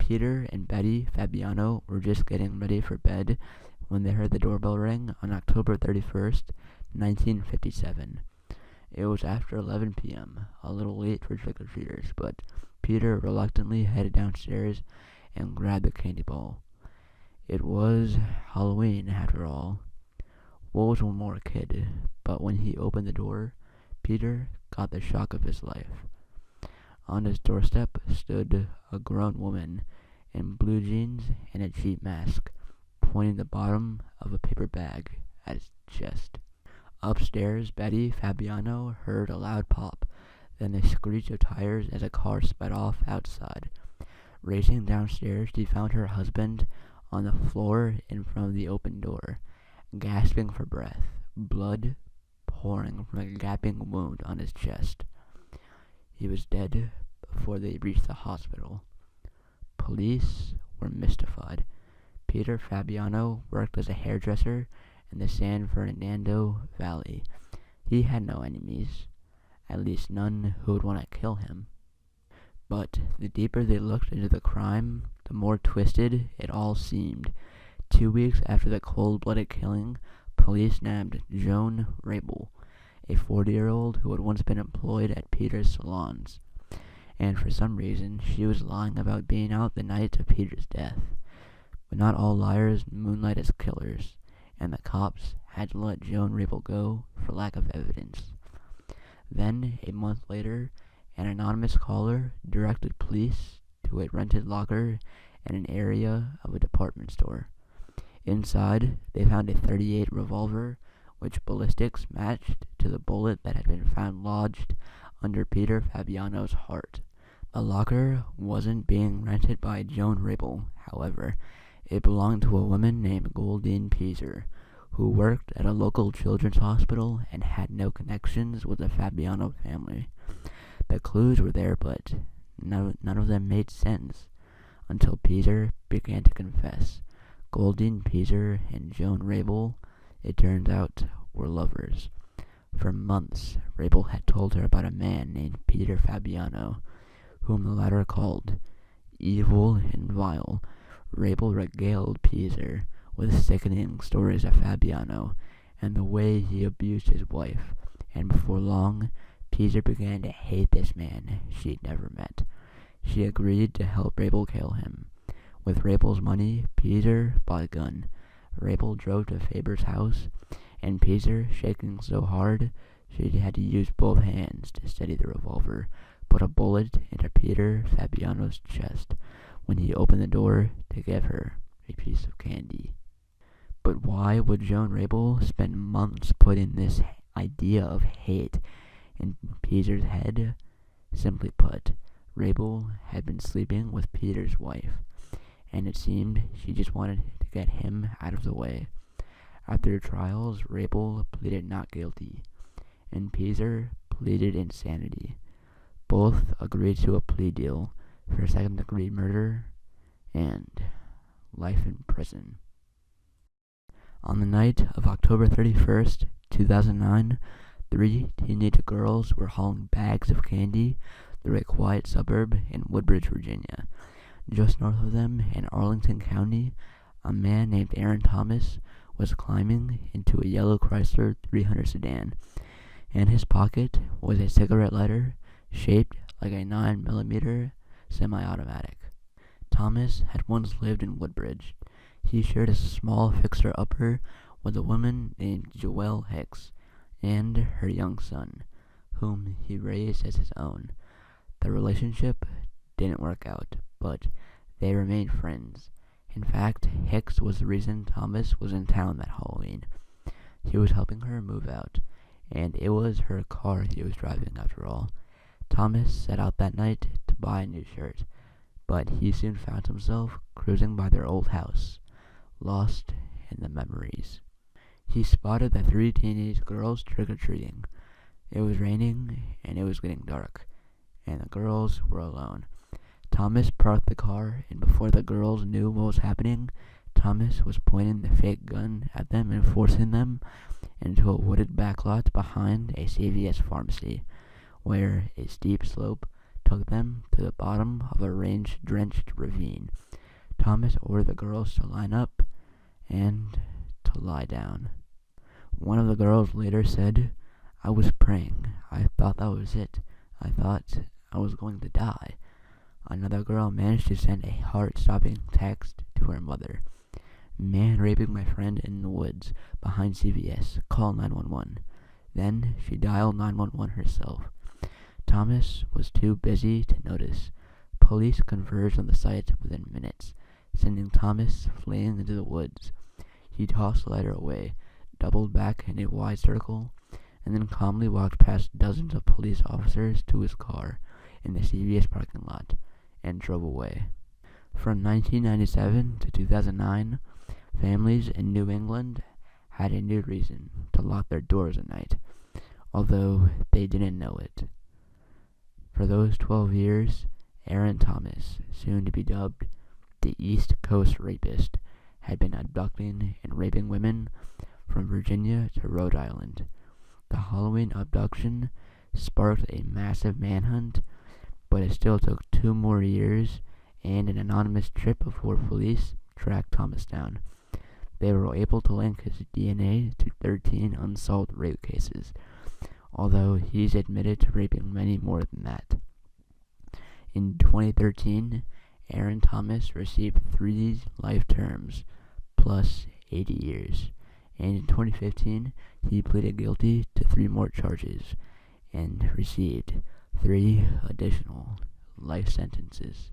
Peter and Betty Fabiano were just getting ready for bed when they heard the doorbell ring on October 31st, 1957. It was after 11 p.m., a little late for trick-or-treaters, but Peter reluctantly headed downstairs and grabbed the candy ball. It was Halloween, after all. What was one more kid? But when he opened the door, Peter got the shock of his life. On his doorstep stood a grown woman in blue jeans and a cheap mask, pointing the bottom of a paper bag at his chest. Upstairs, Betty Fabiano heard a loud pop, then the screech of tires as a car sped off outside. Racing downstairs, she found her husband on the floor in front of the open door, gasping for breath, blood pouring from a gaping wound on his chest. He was dead before they reached the hospital. Police were mystified. Peter Fabiano worked as a hairdresser in the San Fernando Valley. He had no enemies, at least none who would want to kill him. But the deeper they looked into the crime, the more twisted it all seemed. 2 weeks after the cold-blooded killing, police nabbed Joan Rabel, a 40-year-old who had once been employed at Peter's salons, and for some reason she was lying about being out the night of Peter's death. But not all liars moonlight as killers, and the cops had to let Joan Rabel go for lack of evidence. Then, a month later, an anonymous caller directed police to a rented locker in an area of a department store. Inside, they found a .38 revolver, which ballistics matched to the bullet that had been found lodged under Peter Fabiano's heart. The locker wasn't being rented by Joan Rabel, however. It belonged to a woman named Goldine Pieser, who worked at a local children's hospital and had no connections with the Fabiano family. The clues were there, but none of them made sense until Pieser began to confess. Goldine Pieser and Joan Rabel, it turned out, were lovers. For months, Rabel had told her about a man named Peter Fabiano, whom the latter called evil and vile. Rabel regaled Pieser with sickening stories of Fabiano and the way he abused his wife, and before long, Pieser began to hate this man she'd never met. She agreed to help Rabel kill him. With Rabel's money, Pieser bought a gun. Rabel drove to Faber's house, and Pieser, shaking so hard she had to use both hands to steady the revolver, put a bullet into Peter Fabiano's chest when he opened the door to give her a piece of candy. But why would Joan Rabel spend months putting this idea of hate in Pieser's head? Simply put, Rabel had been sleeping with Peter's wife, and it seemed she just wanted to get him out of the way. After trials, Rabel pleaded not guilty, and Pieser pleaded insanity. Both agreed to a plea deal for second-degree murder and life in prison. On the night of October 31st, 2009, 3 teenage girls were hauling bags of candy through a quiet suburb in Woodbridge, Virginia. Just north of them, in Arlington County, a man named Aaron Thomas was climbing into a yellow Chrysler 300 sedan. In his pocket was a cigarette lighter shaped like a 9mm semi-automatic. Thomas had once lived in Woodbridge. He shared a small fixer-upper with a woman named Joelle Hicks and her young son, whom he raised as his own. The relationship didn't work out, but they remained friends. In fact, Hicks was the reason Thomas was in town that Halloween. He was helping her move out, and it was her car he was driving after all. Thomas set out that night to buy a new shirt, but he soon found himself cruising by their old house, lost in the memories. He spotted the 3 teenage girls trick-or-treating. It was raining, and it was getting dark, and the girls were alone. Thomas parked the car, and before the girls knew what was happening, Thomas was pointing the fake gun at them and forcing them into a wooded backlot behind a CVS pharmacy, where a steep slope took them to the bottom of a rain-drenched ravine. Thomas ordered the girls to line up and to lie down. One of the girls later said, "I was praying. I thought that was it. I thought I was going to die." Another girl managed to send a heart-stopping text to her mother. "Man raping my friend in the woods behind CVS. Call 911. Then she dialed 911 herself. Thomas was too busy to notice. Police converged on the site within minutes, sending Thomas fleeing into the woods. He tossed the lighter away, doubled back in a wide circle, and then calmly walked past dozens of police officers to his car in the CVS parking lot and drove away. From 1997 to 2009, families in New England had a new reason to lock their doors at night, although they didn't know it. For those 12 years, Aaron Thomas, soon to be dubbed the East Coast Rapist, had been abducting and raping women from Virginia to Rhode Island. The Halloween abduction sparked a massive manhunt, but it still took 2 more years and an anonymous trip before police tracked Thomas down. They were able to link his DNA to 13 unsolved rape cases, although he's admitted to raping many more than that. In 2013, Aaron Thomas received 3 life terms, plus 80 years, and in 2015, he pleaded guilty to 3 more charges, and received 3 additional life sentences.